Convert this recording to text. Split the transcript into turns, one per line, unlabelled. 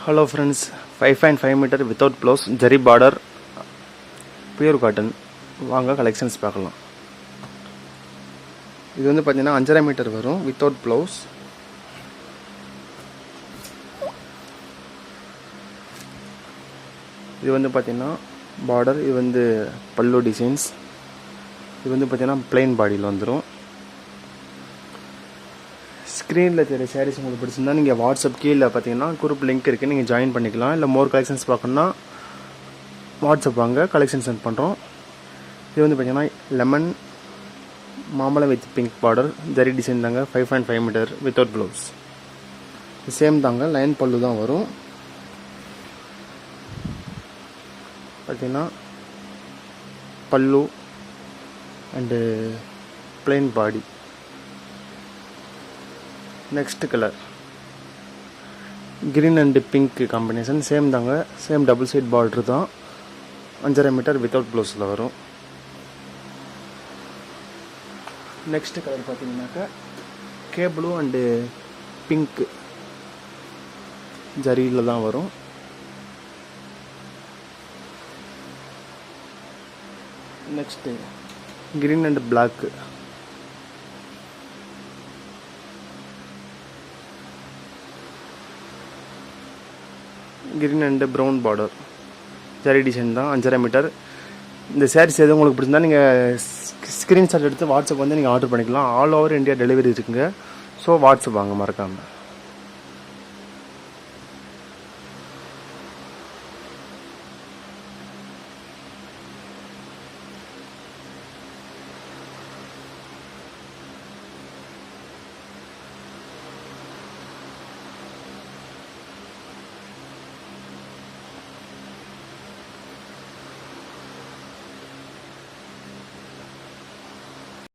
Hello friends, 5.5 meter without blouse, Zari border, pure cotton. வாங்க collections பார்க்கலாம். இது வந்து பார்த்தீங்கன்னா 5.5 மீட்டர் வரும் without blouse. இது வந்து பார்த்தீங்கன்னா border, இது வந்து பல்லு டிசைன்ஸ். இது வந்து பார்த்தீங்கன்னா plain பாடியில் வந்துடும். ஸ்க்ரீனில் தெரிய சாரீஸ் உங்களுக்கு பிடிச்சிருந்தா நீங்கள் வாட்ஸ்அப் கீழே பார்த்தீங்கன்னா குரூப் லிங்க் இருக்குது, நீங்கள் ஜாயின் பண்ணிக்கலாம். இல்லை மோர் கலெக்ஷன்ஸ் பார்க்கணுன்னா வாட்ஸ்அப் வாங்க, கலெக்ஷன் சென்ட் பண்ணுறோம். இது வந்து பார்த்தீங்கன்னா லெமன் மாம்பழம் with pink border zari design தாங்க. 5.5 மீட்டர் வித்தவுட் ப்ளவுஸ். சேம் தாங்க, லைன் பல்லு தான் வரும். பார்த்தீங்கன்னா பல்லு and plain body. Next colour green and pink combination. Same தாங்க, சேம் டபுள் சைட் பார்டர் தான். 5.5 மீட்டர் வித்தவுட் ப்ளவுஸில் வரும். நெக்ஸ்ட் கலர் பார்த்தீங்கன்னாக்கா கேப்ளூ அண்டு பிங்க் ஜரியில் தான் வரும். Next green and black. Green and brown border zari design தான். 5.5 மீட்டர். இந்த சாரீஸ் எதுவும் உங்களுக்கு பிடிச்சிருந்தா நீங்கள் ஸ்க்ரீன்ஷாட் எடுத்து வாட்ஸ்அப் வந்து நீங்கள் ஆர்டர் பண்ணிக்கலாம். ஆல் ஓவர் இந்தியா டெலிவரி இருக்குங்க. ஸோ வாட்ஸ்அப் வாங்க மறக்காமல்.